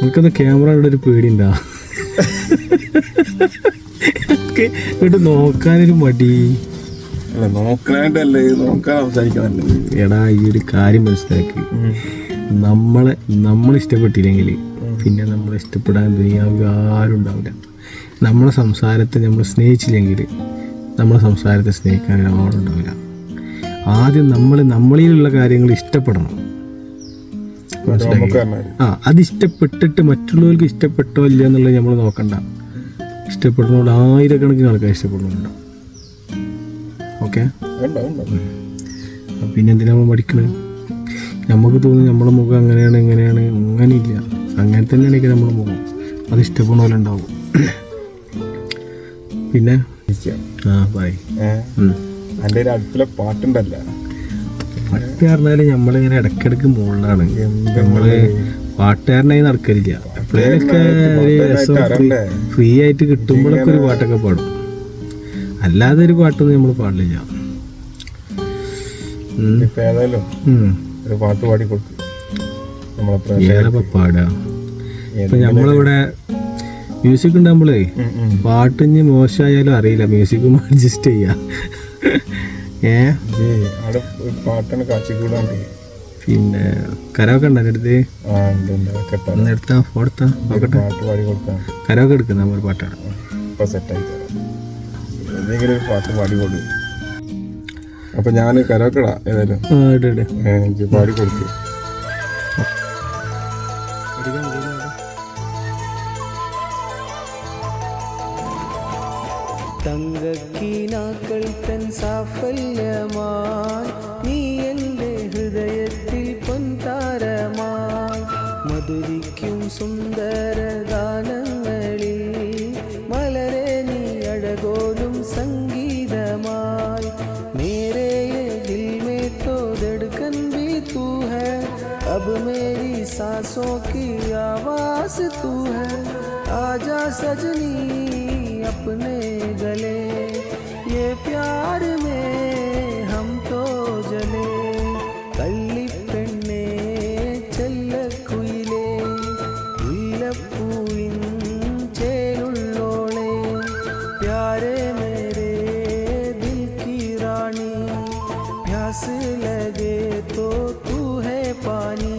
എനിക്കത് ക്യാമറയുടെ ഒരു പേടിയുണ്ടാ ഇങ്ങോട്ട് നോക്കാനൊരു മടി. നോക്കാനായിട്ടല്ലേ നോക്കാൻ സംസാരിക്കാനല്ലേ. എടാ ഈ ഒരു കാര്യം മനസ്സിലാക്കി, നമ്മൾ ഇഷ്ടപ്പെട്ടില്ലെങ്കിൽ പിന്നെ നമ്മളെ ഇഷ്ടപ്പെടാൻ ദുനിയാവിൽ ആരും ഉണ്ടാവില്ല. നമ്മളെ സംസാരത്തെ നമ്മൾ സ്നേഹിച്ചില്ലെങ്കിൽ നമ്മളെ സംസാരത്തെ സ്നേഹിക്കാൻ ആരും ഉണ്ടാവില്ല. ആദ്യം നമ്മളിലുള്ള കാര്യങ്ങൾ ഇഷ്ടപ്പെടണം. അത് ഇഷ്ടപ്പെട്ടിട്ട് മറ്റുള്ളവർക്ക് ഇഷ്ടപ്പെട്ടോ ഇല്ല എന്നുള്ളത് നമ്മൾ നോക്കണ്ട. ഇഷ്ടപ്പെടുന്നതുകൊണ്ട് ആയിരക്കണക്കിന് ആൾക്കാർ ഇഷ്ടപ്പെടുന്നുണ്ട്. ഓക്കെ, പിന്നെ എന്തിനാ നമ്മൾ പഠിക്കണത്? നമുക്ക് തോന്നുന്നു നമ്മളെ മുഖം അങ്ങനെയാണ് ഇങ്ങനെയാണ്, അങ്ങനെയില്ല. അങ്ങനെ തന്നെയാണെങ്കിൽ നമ്മുടെ മുഖം അത് ഇഷ്ടപ്പെടുന്ന പോലെ ഉണ്ടാവും. പിന്നെ എൻ്റെ ഒരു അടുപ്പിലെ പാട്ടുണ്ടല്ല, പാട്ട് പറഞ്ഞാൽ നമ്മളിങ്ങനെ ഇടയ്ക്കിടയ്ക്ക് മുകളിലാണ്. നമ്മള് പാട്ടുകാരനായി നടക്കലില്ല. എപ്പോഴേലൊക്കെ ഒരു രസം ഫ്രീ ആയിട്ട് കിട്ടുമ്പോഴൊക്കെ ഒരു പാട്ടൊക്കെ പാടും. അല്ലാതെ ഒരു പാട്ടൊന്നും നമ്മൾ പാടില്ല. ഏതായാലും ഒരു പാട്ട് പാടി കൊടുക്കും. ഏതാ പാടുക? ഇപ്പൊ നമ്മളിവിടെ മ്യൂസിക് ഉണ്ടാകുമ്പോഴേ പാട്ടിന് മോശമായാലും അറിയില്ല, മ്യൂസിക്കും അഡ്ജസ്റ്റ് ചെയ്യാം. പാട്ടാണ് കാച്ചിക്കൂടാണ്ട്. പിന്നെ കരോക്കെ ഉണ്ടോ എൻ്റെ അടുത്ത്? എടുത്താ ഫോടുത്താ നോക്കട്ടെ. പാട്ട് പാടി കൊടുക്കാം. കരോക്കെ എടുക്കുന്ന ഒരു പാട്ടാണ്. ഇപ്പൊ സെറ്റായി എന്തെങ്കിലും ഒരു പാട്ട് പാടി കൊടുക്കും. അപ്പൊ ഞാൻ കരോക്കടാ ഏതായാലും എനിക്ക് പാടി കൊടുക്കും. തങ്കക്കിനാക്കൾ തൻ സാഫല്യമായി നീ എൻ്റെ ഹൃദയത്തിൽ പൊൻതാരമായി മധുരിക്കും സുന്ദര ഗാനങ്ങളിൽ മലരെ നീ അഴകോലും സംഗീതമായി മേരെ ദിൽ മേ തോ ധഡ്കൻ भी तू है अब मेरी सांसों की आवाज़ तू है आजा सजनी अपने गले ये प्यार में हम तो जले കള്ളിപ്പെണ്ണേ ചെല്ലക്കുയിലേ മുല്ലപ്പൂവിൻ ചേലുള്ളോളെ പ്യാരെ മേരെ ദിൽ की रानी प्यास लगे तो तू है पानी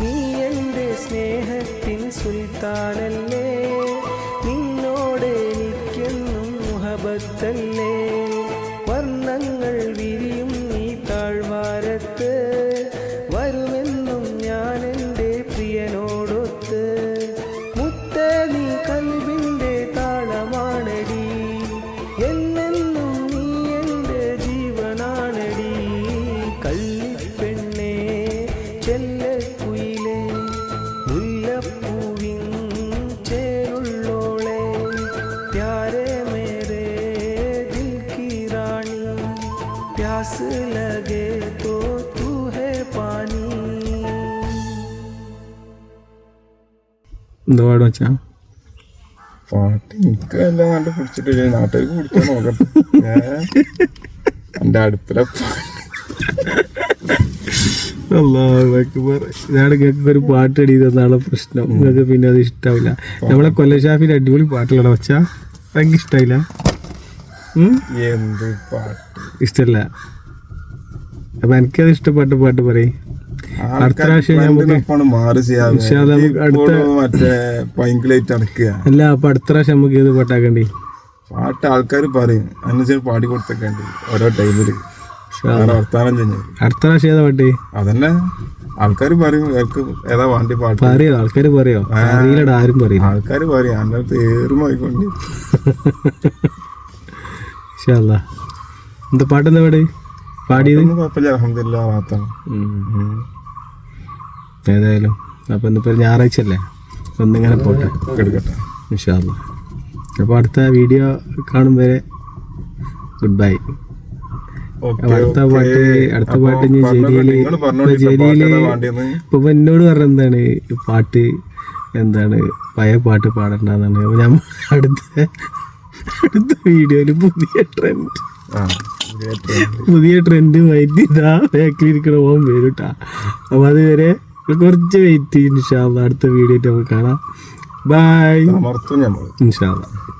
നീ എൻ്റെ സ്നേഹത്തിൻ സുൽത്താനല്ലേ നിന്നോടെനിക്കെന്നും മുഹബത്തല്ലേ വർണ്ണങ്ങൾ വിരിയും നീ താഴ്വാരത്ത് വരുമെന്നും ഞാൻ എൻ്റെ പ്രിയനോടൊത്ത് മുത്തേ നീ കൽബിൻ്റെ താളമാണടി എന്നെന്നും നീ എൻ്റെ ജീവനാണടി കള്ളിപ്പെണ്ണേ ചെല്ലക്കുയിലേ മുല്ലപ്പൂവിൻ ചേരുള്ളോളെ प्यारे मेरे दिल की रानी प्यास लगे तो तू है पानी. എന്താ പാടും വെച്ചാ? പാട്ട് എനിക്ക് എല്ലാം കണ്ട് പിടിച്ചിട്ടില്ല, നാട്ടുകാർക്ക് പിടിക്കാൻ നോക്കട്ടെ. എൻ്റെ അടുപ്പിലെ ഇതാണ് നിങ്ങൾക്ക് ഒരു പാട്ട് എഴുതി തന്നാണ് പ്രശ്നം. നിങ്ങൾക്ക് പിന്നെ അത് ഇഷ്ടാവില്ല. നമ്മളെ കൊല്ലഷാഫിൽ അടിപൊളി പാട്ടുകളാണ് വെച്ചാ എനിക്ക് ഇഷ്ടായില്ല. എന്ത് പാട്ട് ഇഷ്ടല്ല. അപ്പൊ എനിക്കത് ഇഷ്ടപ്പെട്ട പാട്ട് പറയും. അടുത്ത പ്രാവശ്യം അല്ല, അപ്പൊ അടുത്ത പ്രാവശ്യം നമുക്ക് ഏത് പാട്ടാക്കണ്ടേ? പാട്ട് ആൾക്കാർ പറയും, അതിനനുസരിച്ച് പാടി കൊടുത്തേക്കണ്ടി ഓരോ ടൈമില് വർത്താനം ചെഞ്ഞു. അടുത്ത പ്രാവശ്യം ഏതാ പാട്ട്? അതന്നെ ആൾക്കാർ പറയും ഏതാ വാണ്ടി പാട്ട് പറയോ? ആൾക്കാർ പറയോ? അറിയില്ലടാ, ആരും പറയും. ആൾക്കാർ പറയും അതിൻ്റെ അടുത്ത് ഏറുമായിക്കൊണ്ട്. എന്താ പാട്ട്? എന്താ പാട് പാടിയത്? കുഴപ്പമില്ല, അൽഹംദുലില്ലാഹ് റാഹത്താണ്. ഏതായാലും അപ്പൊ ഇന്നിപ്പോ ഞായറാഴ്ച അല്ലേ, ഒന്നിങ്ങനെ പോട്ടെ എടുക്കട്ടെ ഇൻഷാ അല്ലാഹ്. അപ്പോൾ അടുത്ത വീഡിയോ കാണും വരെ ഗുഡ് ബൈ. അടുത്ത പാട്ട് ജെരിയില് ഇപ്പൊ എന്നോട് പറഞ്ഞ എന്താണ് പാട്ട്, എന്താണ് പഴയ പാട്ട് പാടണ്ടെന്നാണ്. അപ്പൊ ഞാൻ അടുത്ത വീഡിയോയില് പുതിയ ട്രെൻഡ് വൈദ്യുത ബാക്കിലിരിക്കണ പോകാൻ വരും കേട്ടാ. അപ്പൊ അതുവരെ കുറച്ച് വെയിറ്റ് ചെയ്യും. ഇൻഷാ അല്ലാഹ് അടുത്ത വീഡിയോ നമുക്ക് കാണാം. ബൈ. അമർത്തും നമ്മൾ ഇൻഷാ അല്ലാഹ്.